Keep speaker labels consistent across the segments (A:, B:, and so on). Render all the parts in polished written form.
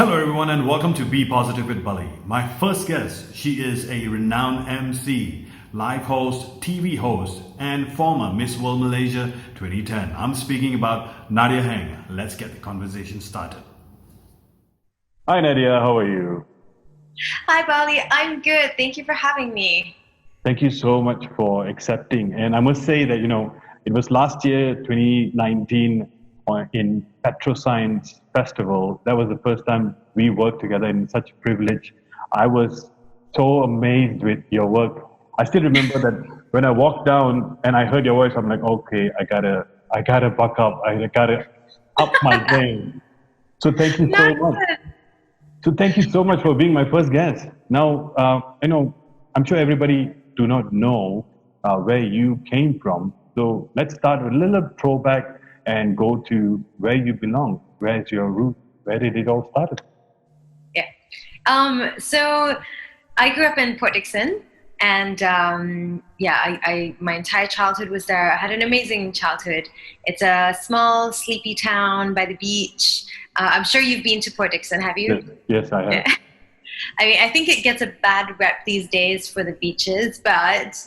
A: Hello, everyone, and welcome to Be Positive with Bally. My first guest, she is a renowned MC, live host, TV host, and former Miss World Malaysia 2010. I'm speaking about Nadia Heng. Let's get the conversation started. Hi, Nadia. How are you?
B: Hi, Bali. I'm good. Thank you for having me.
A: Thank you so much for accepting. And I must say that, it was last year, 2019, in Petroscience Festival. That was the first time we worked together in such privilege. I was so amazed with your work. I still remember that when I walked down and I heard your voice, I'm like, okay, I gotta buck up. I gotta up my game. So thank you so
B: Not
A: much.
B: good.
A: So thank you so much for being my first guest. Now, I'm sure everybody do not know where you came from. So let's start with a little throwback and go to where you belong. Where's your root? Where did it all start?
B: Yeah. So I grew up in Port Dickson, and I my entire childhood was there. I had an amazing childhood. It's a small, sleepy town by the beach. I'm sure you've been to Port Dickson, have you?
A: Yes, I have.
B: I mean, I think it gets a bad rep these days for the beaches, but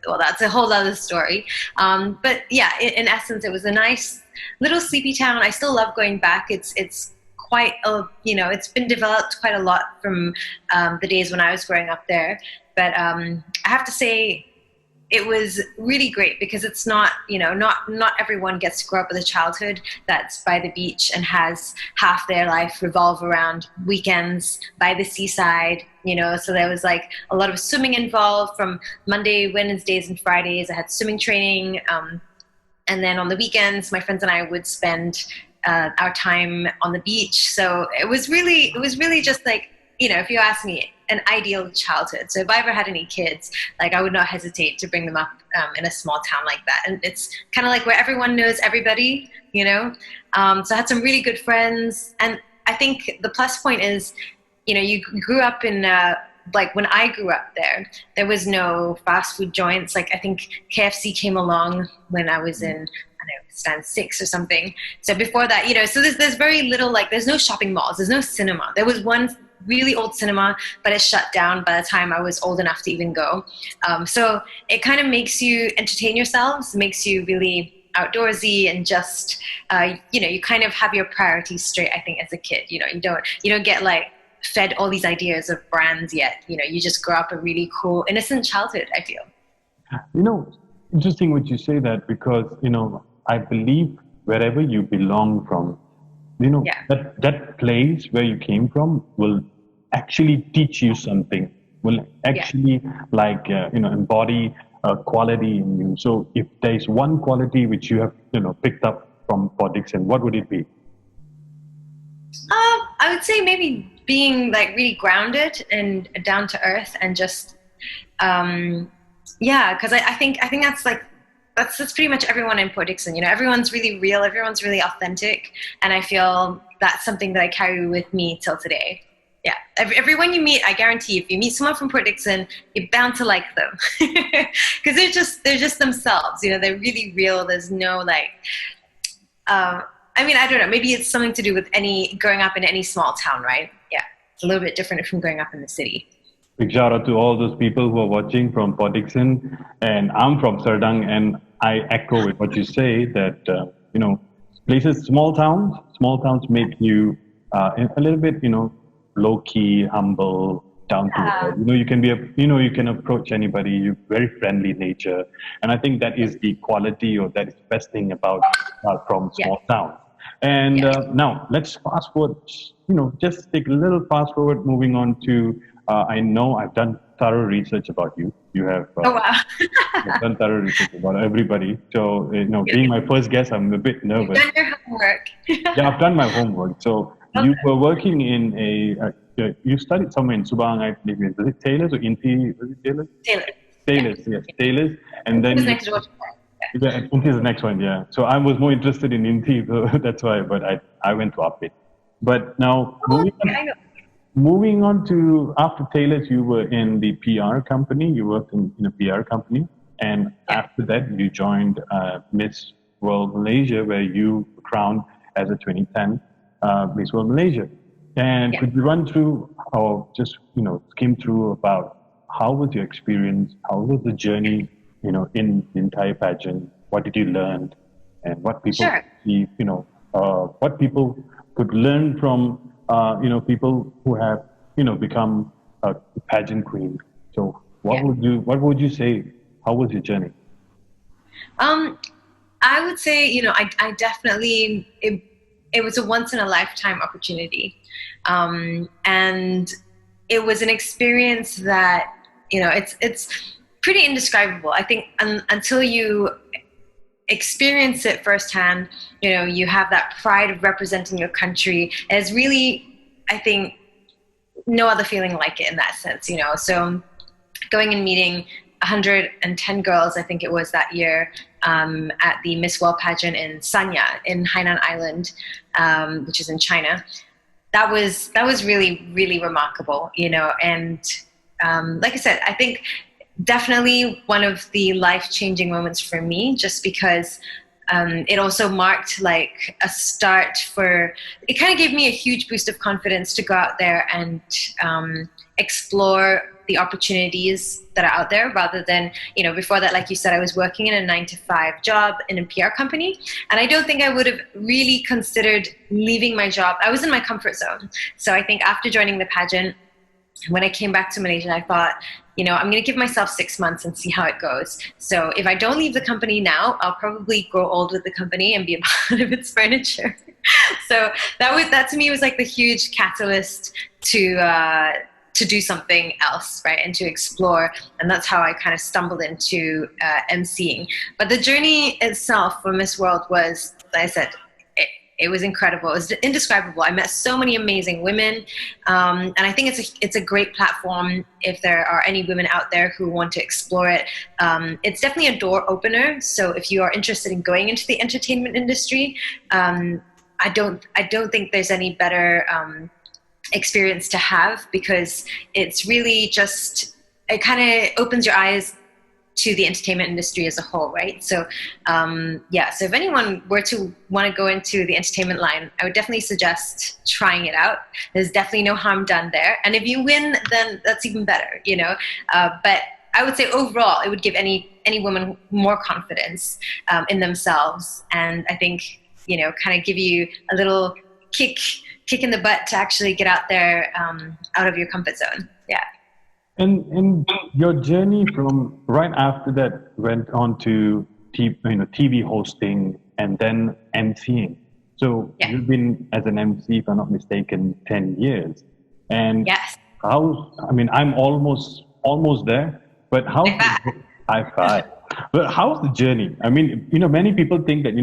B: well, that's a whole other story. But yeah, in essence, it was a nice little sleepy town. I still love going back. It's quite it's been developed quite a lot from the days when I was growing up there. But I have to say, it was really great because it's not everyone gets to grow up with a childhood that's by the beach and has half their life revolve around weekends by the seaside, so there was like a lot of swimming involved from Monday, Wednesdays and Fridays. I had swimming training, and then on the weekends my friends and I would spend our time on the beach. So it was really just like, if you ask me, an ideal childhood. So if I ever had any kids, like I would not hesitate to bring them up in a small town like that. And it's kind of like where everyone knows everybody, So I had some really good friends. And I think the plus point is, you grew up in, like when I grew up there was no fast food joints. Like I think KFC came along when I was in, I don't know, stand 6 or something. So before that, so there's very little, like there's no shopping malls, there's no cinema. There was one really old cinema, but it shut down by the time I was old enough to even go. So it kind of makes you entertain yourselves, makes you really outdoorsy, and just you kind of have your priorities straight. I think as a kid, you don't get like fed all these ideas of brands yet. You just grow up a really cool, innocent childhood, I feel.
A: Interesting what you say that, because I believe wherever you belong from,
B: Yeah.
A: that place where you came from will actually teach you something, will actually embody a quality in you. So if there is one quality which you have picked up from Port Dickson, what would it be?
B: I would say maybe being like really grounded and down to earth, and just because I think that's like that's pretty much everyone in Port Dickson. Everyone's really real, everyone's really authentic, and I feel that's something that I carry with me till today. Yeah, everyone you meet, I guarantee, if you meet someone from Port Dickson, you're bound to like them because they're just themselves. They're really real. There's no like. I mean, I don't know. Maybe it's something to do with growing up in any small town, right? Yeah, it's a little bit different from growing up in the city.
A: Big shout out to all those people who are watching from Port Dickson, and I'm from Serdang, and I echo with what you say that places, small towns make you a little bit low key, humble, down to
B: Yeah.
A: earth. You can you can approach anybody. You're very friendly nature, and I think that is the quality, or that is the best thing about from
B: Yeah.
A: small towns. And
B: Yeah.
A: now let's fast forward. Just take a little fast forward, moving on to. I know I've done thorough research about you. You have
B: Oh wow.
A: done thorough research about everybody. So being
B: You've
A: my first guest, I'm a bit nervous.
B: done your homework.
A: Yeah, I've done my homework. So
B: Okay.
A: you were working in you studied somewhere in Subang, I believe. Was it Taylor's or Inti? Was it Taylor's?
B: Taylor.
A: Taylor's, yes, Taylor's. And
B: It
A: then
B: was next door to that.
A: yeah, Inti is the next one, yeah. So I was more interested in Inti, so that's why. But I went to Upit. But now
B: Oh, okay, I know.
A: moving on to after Taylor's, you were in the PR company. You worked in a PR company, and
B: Yeah.
A: after that, you joined Miss World Malaysia, where you were crowned as a 2010 Miss World Malaysia. And
B: Yeah.
A: could you run through or just, skim through about how was your experience? How was the journey, in the entire pageant? What did you learn? And what people,
B: Sure.
A: what people could learn from, people who have, become a pageant queen. So
B: Yeah.
A: what would you say? How was your journey?
B: Um, I would say, I definitely, it was a once in a lifetime opportunity. And it was an experience that, it's pretty indescribable. I think until you experience it firsthand, you have that pride of representing your country. It's really, I think, no other feeling like it in that sense, So going and meeting 110 girls, I think it was that year, at the Miss World Pageant in Sanya in Hainan Island, which is in China. That was really, really remarkable, and like I said, I think definitely one of the life-changing moments for me, just because it also marked like a start for, it kind of gave me a huge boost of confidence to go out there and explore the opportunities that are out there, rather than, before that, like you said, I was working in a 9-to-5 job in a PR company. And I don't think I would have really considered leaving my job. I was in my comfort zone. So I think after joining the pageant, when I came back to Malaysia, I thought, I'm going to give myself 6 months and see how it goes. So if I don't leave the company now, I'll probably grow old with the company and be a part of its furniture. So that to me was like the huge catalyst to do something else, right? And to explore. And that's how I kind of stumbled into emceeing. But the journey itself for Miss World was, like I said, it was incredible. It was indescribable. I met so many amazing women. And I think it's a great platform if there are any women out there who want to explore it. It's definitely a door opener. So if you are interested in going into the entertainment industry, I don't think there's any better experience to have, because it's really just, it kind of opens your eyes to the entertainment industry as a whole, right? So so if anyone were to want to go into the entertainment line, I would definitely suggest trying it out. There's definitely no harm done there, and if you win, then that's even better, but I would say overall it would give any woman more confidence in themselves, and I think kind of give you a little kick in the butt to actually get out there, out of your comfort zone. Yeah.
A: And your journey from right after that went on to TV hosting and then emceeing. So
B: Yeah.
A: you've been as an MC, if I'm not mistaken, 10 years. And
B: Yes.
A: I'm almost there, but high five. But how's the journey? I mean, many people think that,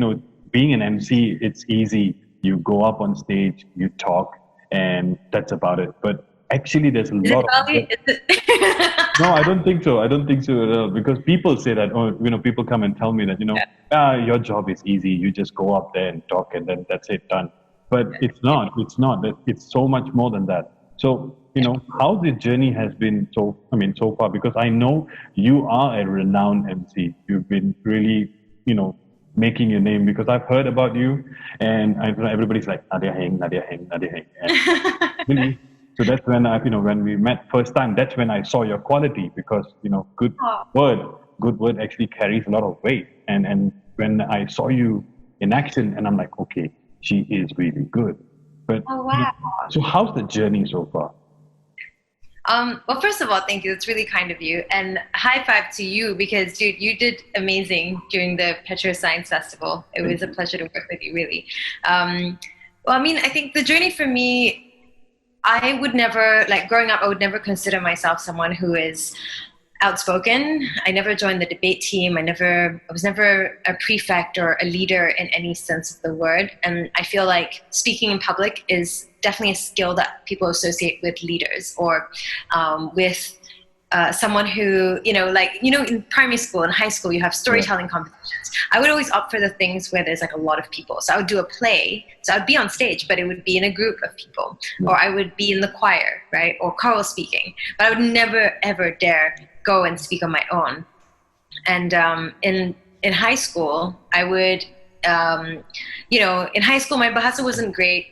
A: being an MC, it's easy. You go up on stage, you talk, and that's about it. But actually, there's a lot of. No, I don't think so. I don't think so at all. Because people say that, people come and tell me that, your job is easy. You just go up there and talk, and then that's it, done. But it's not. It's not. It's so much more than that. So, how the journey has been so far, because I know you are a renowned MC. You've been really, making your name, because I've heard about you, and everybody's like, Nadia Heng, Nadia Heng, Nadia Heng. And really, so that's when when we met first time, that's when I saw your quality, because, good word actually carries a lot of weight. And when I saw you in action, and I'm like, okay, she is really good. But
B: Oh, wow.
A: so how's the journey so far?
B: Well, first of all, thank you. It's really kind of you. And high five to you, because, dude, you did amazing during the Petro Science Festival. It was a pleasure to work with you, really. Well, I think the journey for me, I would never, growing up, I would never consider myself someone who is outspoken. I never joined the debate team. I was never a prefect or a leader in any sense of the word. And I feel like speaking in public is definitely a skill that people associate with leaders, or with someone who, in primary school and high school, you have storytelling competitions. I would always opt for the things where there's a lot of people. So I would do a play. So I'd be on stage, but it would be in a group of people, or I would be in the choir, right? Or choral speaking, but I would never, ever dare go and speak on my own. And in high school, I would, in high school, my bahasa wasn't great.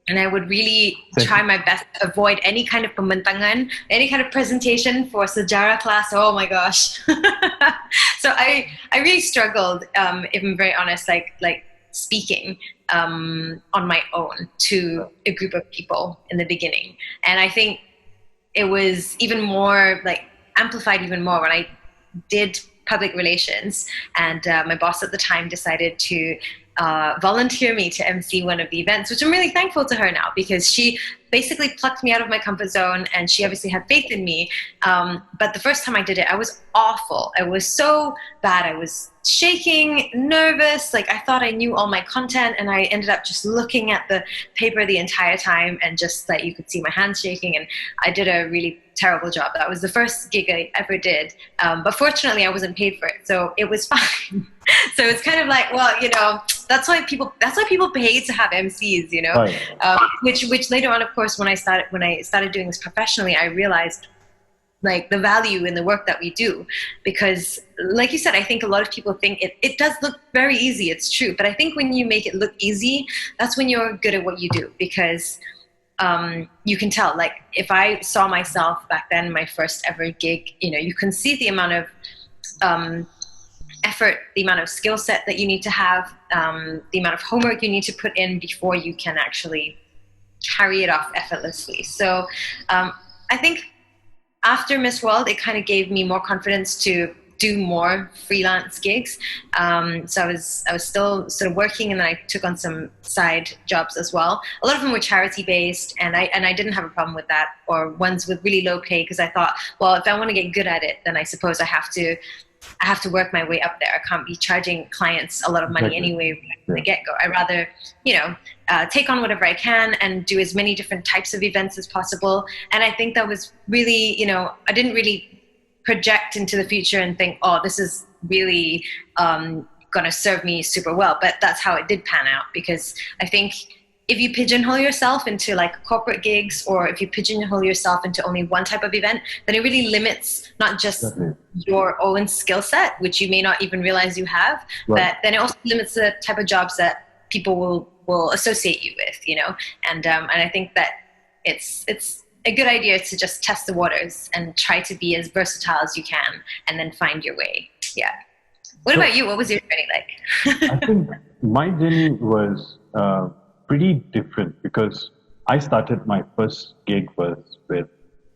B: And I would really try my best to avoid any kind of pembentangan, any kind of presentation for sejarah class. Oh my gosh. So I really struggled, if I'm very honest, like speaking on my own to a group of people in the beginning. And I think it was even more like amplified even more when I did public relations, and my boss at the time decided to volunteer me to MC one of the events, which I'm really thankful to her now, because she basically plucked me out of my comfort zone, and she obviously had faith in me. But the first time I did it, I was awful. I was so bad. I was shaking, nervous. Like I thought I knew all my content, and I ended up just looking at the paper the entire time, and just like you could see my hands shaking, and I did a really terrible job. That was the first gig I ever did. But fortunately I wasn't paid for it, so it was fine. So it's kind of like, well, you know, that's why people pay to have MCs, you know. Right. Which later on, of course, when I started doing this professionally, I realized like the value in the work that we do, because like you said, I think a lot of people think it does look very easy. It's true. But I think when you make it look easy, that's when you're good at what you do, because you can tell, like if I saw myself back then, my first ever gig, you know, you can see the amount of effort, the amount of skill set that you need to have, the amount of homework you need to put in before you can actually carry it off effortlessly. So I think after Miss World, it kind of gave me more confidence to do more freelance gigs. So I was still sort of working, and then I took on some side jobs as well. A lot of them were charity based, and I didn't have a problem with that, or ones with really low pay, because I thought, well, if I want to get good at it, then I suppose I have to work my way up there. I can't be charging clients a lot of money anyway from the get-go. I'd rather, you know, take on whatever I can and do as many different types of events as possible. And I think that was really, you know, I didn't really project into the future and think, oh, this is really going to serve me super well. But that's how it did pan out, because I think if you pigeonhole yourself into like corporate gigs, or if you pigeonhole yourself into only one type of event, then it really limits not just your own skill set, which you may not even realize you have, but then it also limits the type of jobs that people will associate you with, you know. And I think that it's a good idea to just test the waters and try to be as versatile as you can, and then find your way. Yeah. What about you? What was your journey like?
A: I think my journey was pretty different, because I started, my first gig was with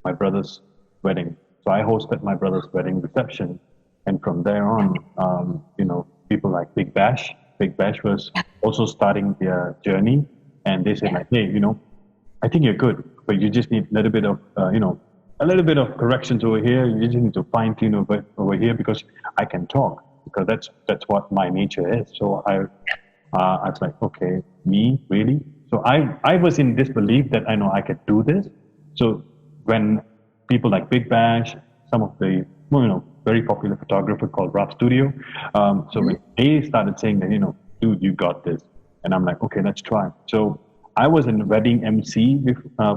A: my brother's wedding. So I hosted my brother's wedding reception. And from there on, you know, people like Big Bash was also starting their journey. And they said like, hey, you know, I think you're good, but you just need a little bit of, you know, a little bit of corrections over here. You just need to fine tune over here, because I can talk, because that's what my nature is. So I was like, okay, me, really? So I was in disbelief that I know I could do this. So when people like Big Bash, some of the, you know, very popular photographer called Rap Studio, so when they started saying that, you know, dude, you got this. And I'm like, okay, let's try. So I was in wedding MC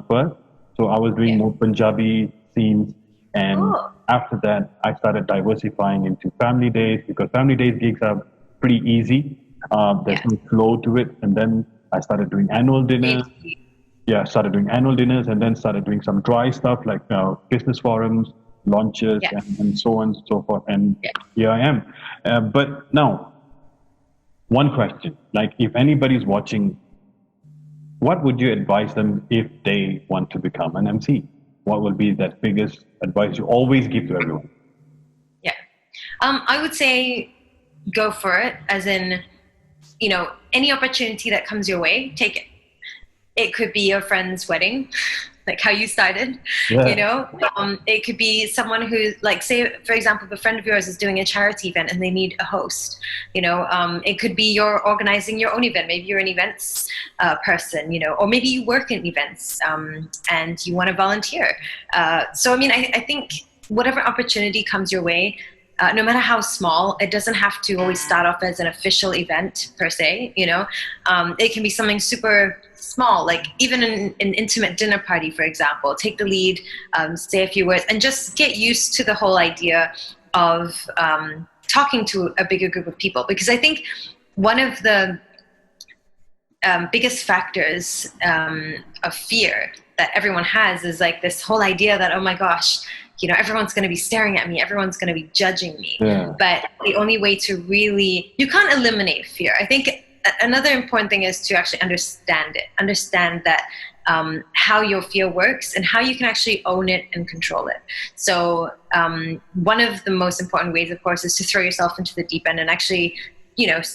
A: first. So I was doing more Punjabi scenes. And after that, I started diversifying into family days, because family days gigs are pretty easy. There's no flow to it. And then I started doing annual dinners. Yeah, started doing annual dinners, and then started doing some dry stuff like business forums, launches, and so on and so forth. And here I am. But now, one question, like if anybody's watching, what would you advise them if they want to become an MC? What will be that biggest advice you always give to everyone?
B: Yeah. I would say go for it, as in, you know, any opportunity that comes your way, take it. It could be your friend's wedding, like how you started, you know. It could be someone who, like, say, for example, if a friend of yours is doing a charity event and they need a host, you know. It could be you're organizing your own event. Maybe you're an events person, you know, or maybe you work in events and you want to volunteer. So, I mean, I think whatever opportunity comes your way, no matter how small, it doesn't have to always start off as an official event per se, you know. It can be something super small, like even an intimate dinner party, for example. Take the lead, say a few words, and just get used to the whole idea of talking to a bigger group of people. Because I think one of the biggest factors of fear that everyone has is like this whole idea that, oh my gosh, everyone's going to be staring at me, everyone's going to be judging me.
A: Yeah.
B: But the only way to really, you can't eliminate fear. I think another important thing is to actually understand that how your fear works and how you can actually own it and control it. So one of the most important ways, of course, is to throw yourself into the deep end and actually,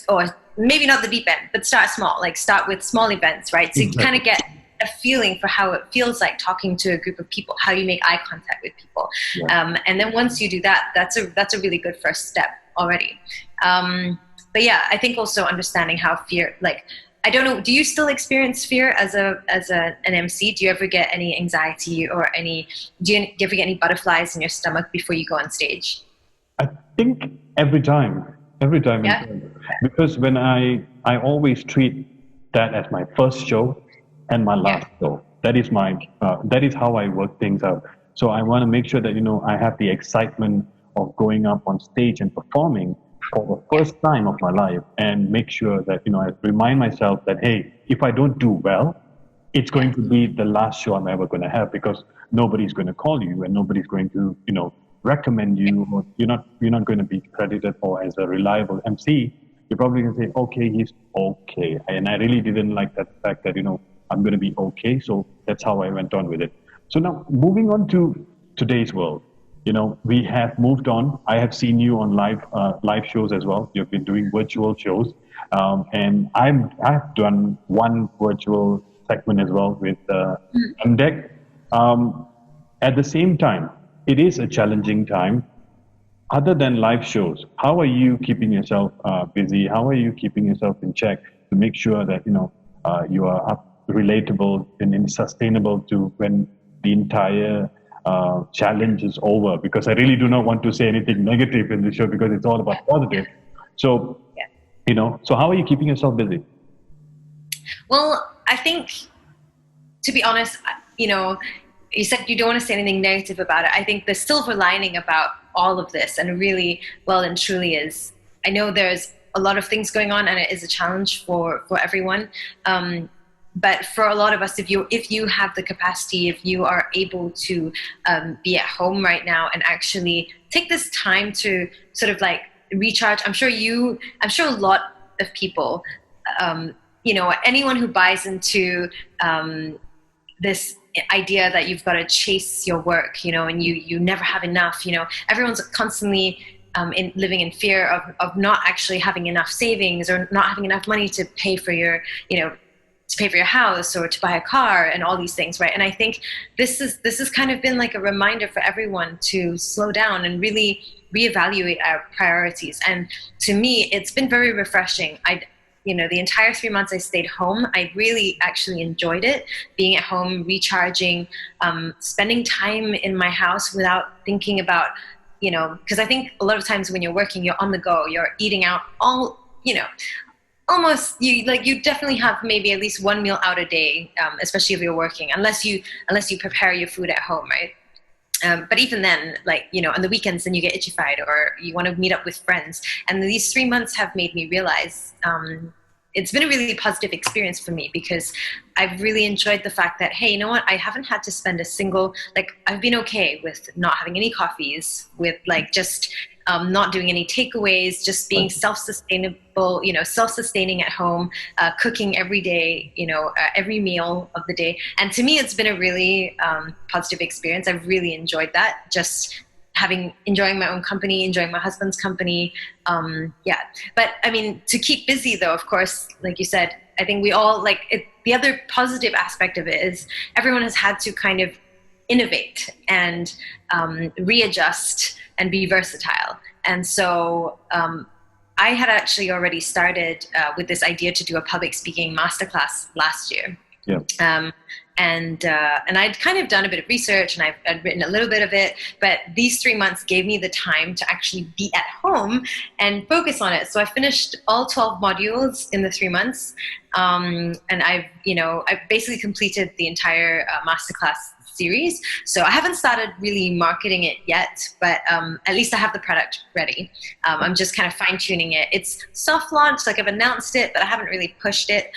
B: or maybe not the deep end, but start small, like start with small events, right? So you kind of get a feeling for how it feels like talking to a group of people, how you make eye contact with people. Yeah. And then once you do that, that's a really good first step already. But yeah, I think also understanding how fear, like, I don't know, do you still experience fear as an MC? Do you ever get any anxiety or do you ever get any butterflies in your stomach before you go on stage?
A: I think every time. Yeah. Because when I always treat that as my first show and my last show. That is how I work things out. So I want to make sure that, I have the excitement of going up on stage and performing for the first time of my life, and make sure that, I remind myself that, hey, if I don't do well, it's going to be the last show I'm ever going to have, because nobody's going to call you and nobody's going to, recommend you, or you're not going to be credited or as a reliable MC. You're probably going to say, okay, he's okay. And I really didn't like that fact that, I'm going to be okay. So that's how I went on with it. So now moving on to today's world, we have moved on. I have seen you on live shows as well. You've been doing virtual shows. And I've done one virtual segment as well with Emcee. At the same time, it is a challenging time. Other than live shows, how are you keeping yourself busy? How are you keeping yourself in check to make sure that, you are relatable and sustainable to when the entire challenge is over? Because I really do not want to say anything negative in the show, because it's all about positive. So, so how are you keeping yourself busy?
B: Well, I think, to be honest, you said you don't want to say anything negative about it. I think the silver lining about all of this, and really well and truly, is I know there's a lot of things going on and it is a challenge for everyone. But for a lot of us, if you have the capacity, if you are able to be at home right now and actually take this time to sort of like recharge, I'm sure a lot of people, anyone who buys into this idea that you've got to chase your work, and you never have enough, everyone's constantly living in fear of not actually having enough savings, or not having enough money to pay for your, to pay for your house or to buy a car and all these things, right? And I think this has kind of been like a reminder for everyone to slow down and really reevaluate our priorities. And to me, it's been very refreshing. The entire 3 months I stayed home, I really actually enjoyed it, being at home, recharging, spending time in my house without thinking about, because I think a lot of times when you're working, you're on the go, you're eating out almost you definitely have maybe at least one meal out a day, especially if you're working, unless you prepare your food at home, right? But even then, on the weekends, then you get itchy-fied or you want to meet up with friends. And these 3 months have made me realize it's been a really positive experience for me, because I've really enjoyed the fact that, hey, you know what? I haven't had to spend a single, I've been okay with not having any coffees, with just not doing any takeaways, just being self-sustainable, self-sustaining at home, cooking every day, every meal of the day. And to me, it's been a really positive experience. I've really enjoyed that, just enjoying my own company, enjoying my husband's company. But I mean, to keep busy though, of course, like you said, I think we all the other positive aspect of it is everyone has had to kind of innovate and readjust and be versatile. And so I had actually already started with this idea to do a public speaking masterclass last year.
A: Yeah.
B: And I'd kind of done a bit of research, and I'd written a little bit of it, but these 3 months gave me the time to actually be at home and focus on it. So I finished all 12 modules in the 3 months, and I've basically completed the entire masterclass series. So I haven't started really marketing it yet, but at least I have the product ready. I'm just kind of fine tuning it. It's soft launch, like I've announced it, but I haven't really pushed it.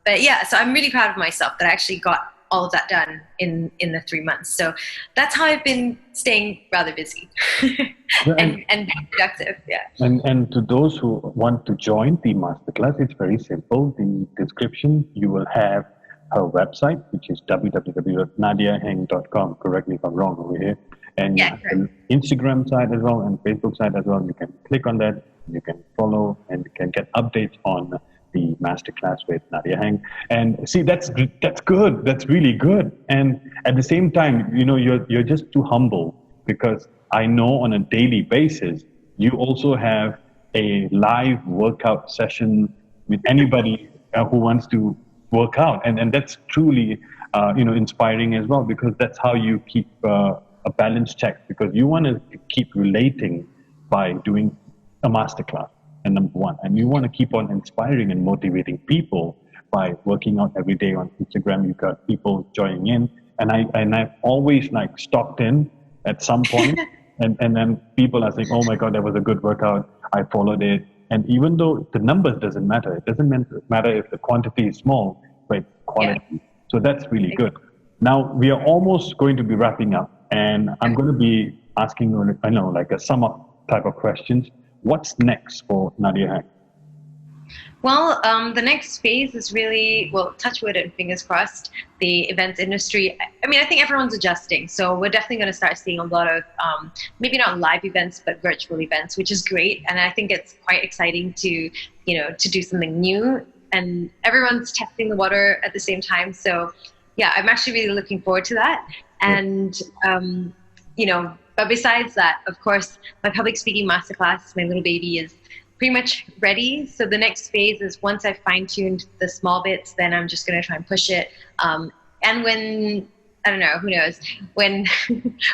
B: But yeah, so I'm really proud of myself that I actually got all of that done in the 3 months. So that's how I've been staying rather busy and being productive. Yeah.
A: And to those who want to join the masterclass, it's very simple. The description, you will have her website, which is www.nadiaheng.com. Correct me if I'm wrong over here. And
B: yeah,
A: an Instagram site as well and Facebook site as well. You can click on that, you can follow, and you can get updates on the masterclass with Nadia Heng. And see, that's good. That's really good. And at the same time, you're just too humble, because I know on a daily basis, you also have a live workout session with anybody who wants to work out. And that's truly, inspiring as well, because that's how you keep a balance check, because you want to keep relating by doing a masterclass. And number one, and you want to keep on inspiring and motivating people by working out every day on Instagram. You've got people joining in, and I've always stopped in at some point, and then people are saying, "Oh my God, that was a good workout. I followed it." And even though the numbers doesn't matter, it doesn't matter if the quantity is small, but quality. Yeah. So that's really good. Now we are almost going to be wrapping up, and I'm going to be asking, a sum up type of questions. What's next for Nadia Heng?
B: Well, the next phase is really, touch wood and fingers crossed, the events industry. I mean, I think everyone's adjusting. So we're definitely going to start seeing a lot of, maybe not live events, but virtual events, which is great. And I think it's quite exciting to do something new. And everyone's testing the water at the same time. So yeah, I'm actually really looking forward to that. And, but besides that, of course, my public speaking masterclass, my little baby, is pretty much ready. So the next phase is, once I've fine-tuned the small bits, then I'm just going to try and push it. And when, I don't know, who knows, when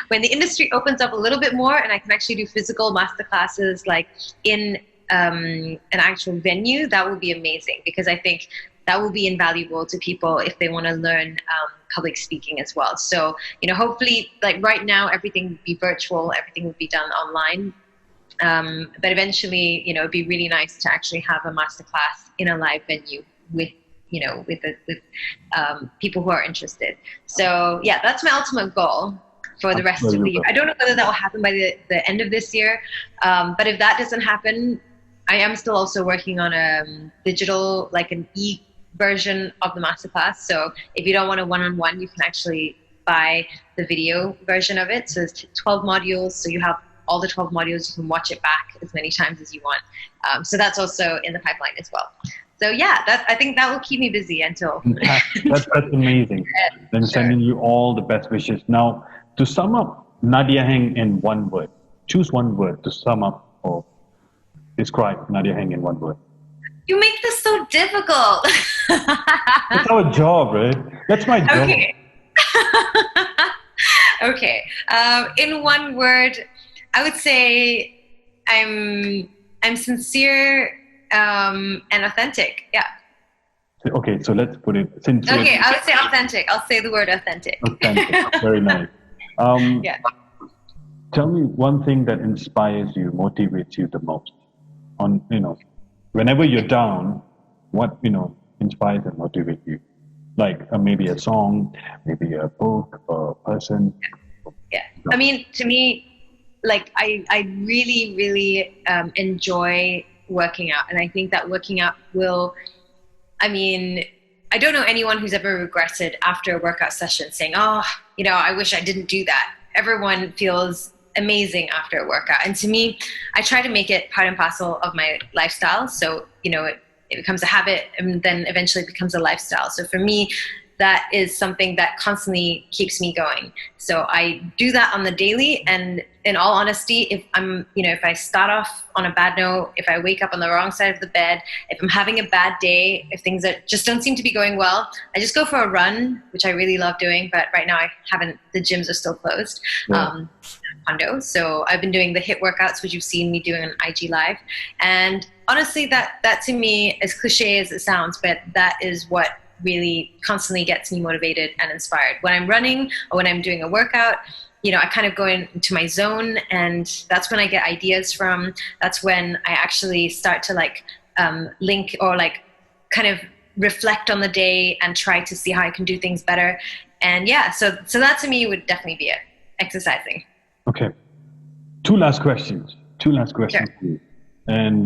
B: when the industry opens up a little bit more and I can actually do physical masterclasses like in an actual venue, that will be amazing, because I think that will be invaluable to people if they want to learn public speaking as well. So, hopefully, like right now, everything would be virtual, everything would be done online. But eventually, it'd be really nice to actually have a masterclass in a live venue with people who are interested. So yeah, that's my ultimate goal for the rest of the year. I don't know whether that will happen by the end of this year. But if that doesn't happen, I am still also working on a digital, like an version of the masterclass. So if you don't want a one-on-one, you can actually buy the video version of it. So it's 12 modules. So you have all the 12 modules. You can watch it back as many times as you want. So that's also in the pipeline as well. So yeah, I think that will keep me busy until.
A: That's amazing. Then sure. Sending you all the best wishes. Now, to sum up Nadia Heng in one word, choose one word to sum up or describe Nadia Heng in one word.
B: You make this so difficult.
A: That's our job, right? That's my job.
B: Okay. Okay. In one word, I would say I'm sincere and authentic. Yeah.
A: Okay, so let's put it sincere.
B: Okay, I would say authentic. I'll say the word authentic.
A: Authentic. Very nice.
B: Yeah.
A: Tell me one thing that inspires you, motivates you the most. Whenever you're down, what inspires and motivates you? Like maybe a song, maybe a book, or a person.
B: Yeah. I mean, to me, like I really, really enjoy working out, and I think that working out will. I mean, I don't know anyone who's ever regretted after a workout session saying, "Oh, I wish I didn't do that." Everyone feels amazing after a workout, and to me, I try to make it part and parcel of my lifestyle. So it becomes a habit, and then eventually becomes a lifestyle. So for me, that is something that constantly keeps me going. So I do that on the daily, and in all honesty, if if I start off on a bad note, if I wake up on the wrong side of the bed, if I'm having a bad day, if things just don't seem to be going well, I just go for a run, which I really love doing. But right now I haven't, the gyms are still closed.
A: Yeah.
B: Condo. So I've been doing the HIIT workouts, which you've seen me doing on IG Live. And honestly, that to me, as cliche as it sounds, but that is what really constantly gets me motivated and inspired. When I'm running or when I'm doing a workout, I kind of go into my zone, and that's when I get ideas from. That's when I actually start to link or kind of reflect on the day and try to see how I can do things better. And yeah, so that to me would definitely be it. Exercising.
A: Okay. Two last questions. Sure. For you. And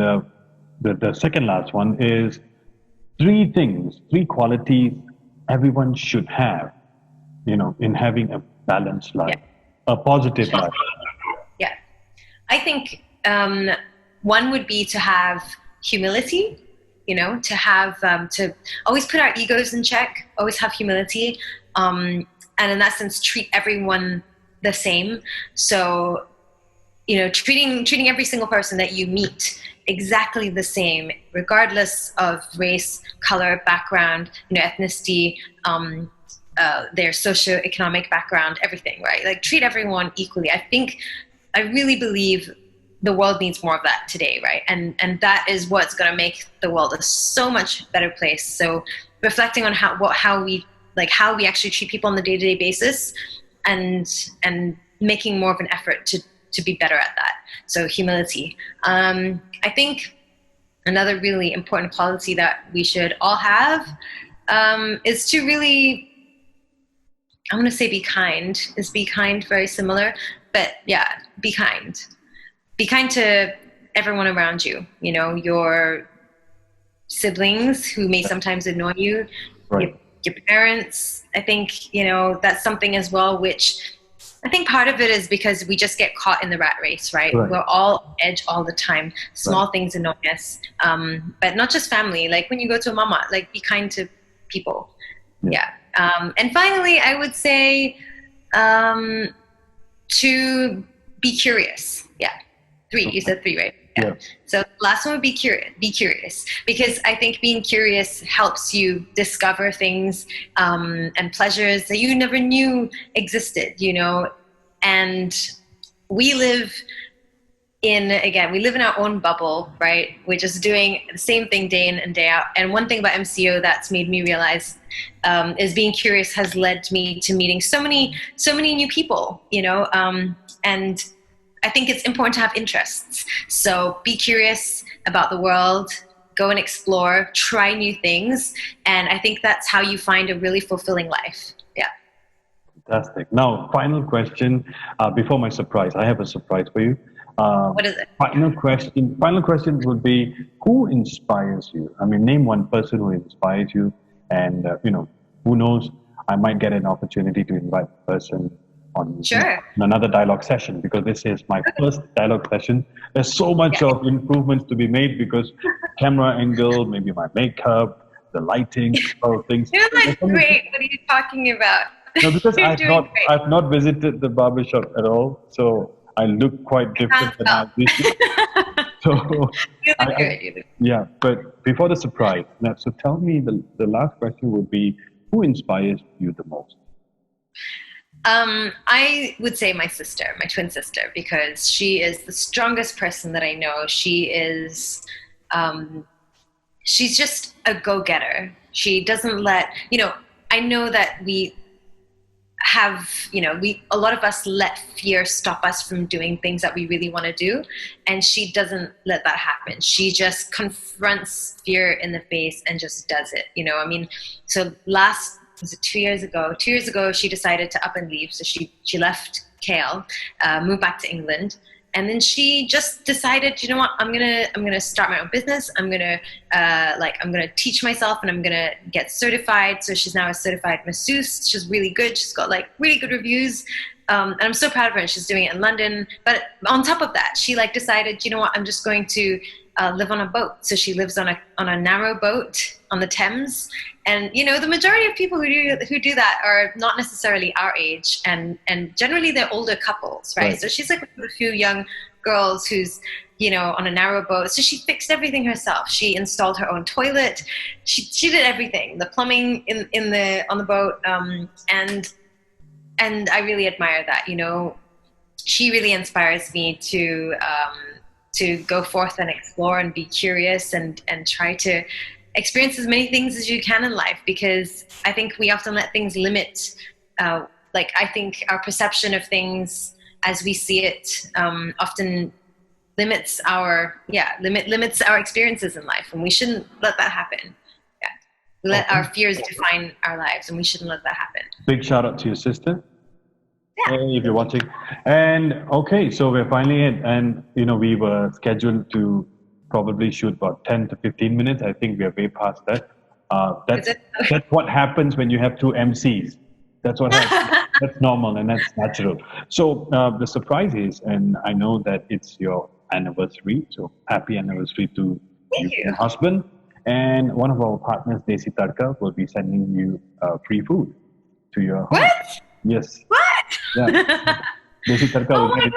A: the second last one is three qualities everyone should have, in having a balanced life, a positive life.
B: Yeah. I think one would be to have humility, to have, to always put our egos in check, always have humility. And in that sense, treat everyone the same. So, treating every single person that you meet exactly the same, regardless of race, color, background, ethnicity, their socioeconomic background, everything, right? Like, treat everyone equally. I really believe the world needs more of that today, right? And that is what's going to make the world a so much better place. So reflecting on how we actually treat people on the day-to-day basis, and making more of an effort to be better at that. So humility. I think another really important quality that we should all have is to really, I'm going to say be kind. Is be kind very similar? But yeah, be kind. Be kind to everyone around you, your siblings who may sometimes annoy you,
A: right.
B: your parents. I think, that's something as well, which I think part of it is because we just get caught in the rat race, right? We're all on edge all the time. Small things annoy us. But not just family. Like when you go to a mama, be kind to people. Yeah. And finally, I would say to be curious. Yeah. 3. You said 3, right? Yeah. So last one would be curious, because I think being curious helps you discover things and pleasures that you never knew existed, and we live in our own bubble, right? We're just doing the same thing day in and day out. And one thing about MCO that's made me realize is being curious has led me to meeting so many new people, and I think it's important to have interests. So be curious about the world, go and explore, try new things. And I think that's how you find a really fulfilling life. Yeah.
A: Fantastic. Now, final question before my surprise. I have a surprise for you.
B: What is it?
A: Final question would be, who inspires you? I mean, name one person who inspires you. And, who knows, I might get an opportunity to invite the person on another dialogue session, because this is my first dialogue session. There's so much of improvements to be made, because camera angle, maybe my makeup, the lighting, all things.
B: You're like great. What are you talking about?
A: No, because I've not visited the barbershop at all, so I look quite different than I used to. So yeah, but before the surprise, now, so tell me, the last question would be, who inspires you the most?
B: I would say my sister, my twin sister, because she is the strongest person that I know. She is, she's just a go-getter. She doesn't let, I know that we have, a lot of us let fear stop us from doing things that we really want to do. And she doesn't let that happen. She just confronts fear in the face and just does it. So was it 2 years ago? 2 years ago, she decided to up and leave. So she left KL, moved back to England. And then she just decided, what, I'm gonna start my own business. I'm gonna teach myself, and I'm gonna get certified. So she's now a certified masseuse. She's really good. She's got really good reviews. And I'm so proud of her. And she's doing it in London. But on top of that, she decided, I'm just going to live on a boat. So she lives on a narrow boat on the Thames, and the majority of people who do that are not necessarily our age, and generally they're older couples, right? So she's like a few young girls who's on a narrow boat. So she fixed everything herself. She installed her own toilet. She did everything, the plumbing on the boat, and I really admire that. She really inspires me to go forth and explore and be curious and try to experience as many things as you can in life, because I think we often let things limit. I think our perception of things as we see it often limits our experiences in life, and we shouldn't let that happen. We let our fears define our lives, and we shouldn't let that happen.
A: Big shout out to your sister. Hey, if you're watching. And okay, so we're finally in, and we were scheduled to probably shoot about 10 to 15 minutes. I think we are way past that. That's what happens when you have two MCs. That's what happens. That's normal and that's natural. So the surprise is, and I know that it's your anniversary, so happy anniversary to your husband. And one of our partners, Desi Tarka, will be sending you free food to your home.
B: What?
A: Yes.
B: What?
A: Yeah. Desi Tarka will get it.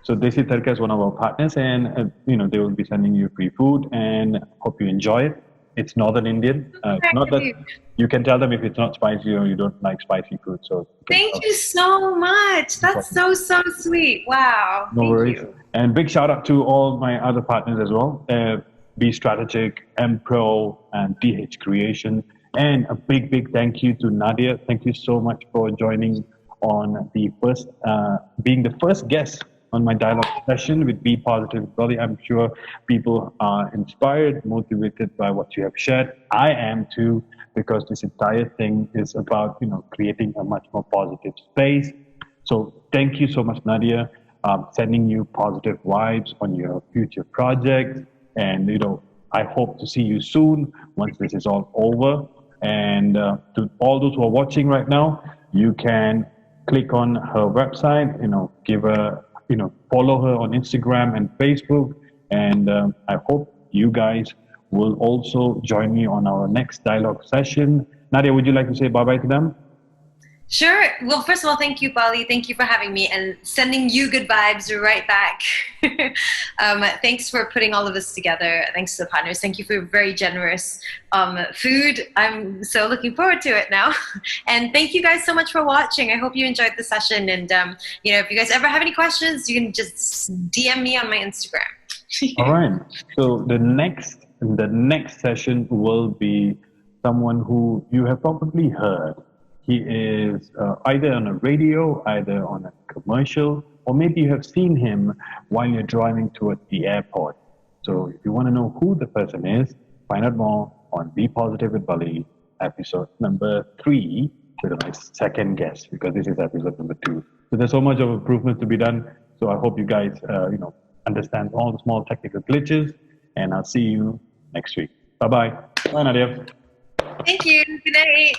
A: So Desi Tarka is one of our partners, and they will be sending you free food, and hope you enjoy it. It's Northern Indian. It's not that you can tell them if it's not spicy or you don't like spicy food. So
B: thank you so much. That's so sweet. Wow.
A: No worries. You. And big shout out to all my other partners as well. Be Strategic, Pro, and DH Creation. And a big thank you to Nadia. Thank you so much for joining on the first, being the first guest on my dialogue session with Be Positive Bally. I'm sure people are inspired, motivated by what you have shared. I am too, because this entire thing is about, creating a much more positive space. So thank you so much, Nadia. Sending you positive vibes on your future projects. And, I hope to see you soon once this is all over. And to all those who are watching right now, you can click on her website, give her, follow her on Instagram and Facebook. And I hope you guys will also join me on our next dialogue session. Nadia, would you like to say bye-bye to them?
B: Sure. Well, first of all, thank you, Bally. Thank you for having me and sending you good vibes right back. Thanks for putting all of this together. Thanks to the partners. Thank you for your very generous food. I'm so looking forward to it now. And thank you guys so much for watching. I hope you enjoyed the session. And, if you guys ever have any questions, you can just DM me on my Instagram.
A: All right. So the next session will be someone who you have probably heard. He is either on a radio, either on a commercial, or maybe you have seen him while you're driving towards the airport. So if you want to know who the person is, find out more on Be Positive with Bally, episode number 3, with my second guest, because this is episode number 2. So there's so much of improvement to be done. So I hope you guys, understand all the small technical glitches, and I'll see you next week. Bye-bye. Bye, Nadia.
B: Thank you. Good night.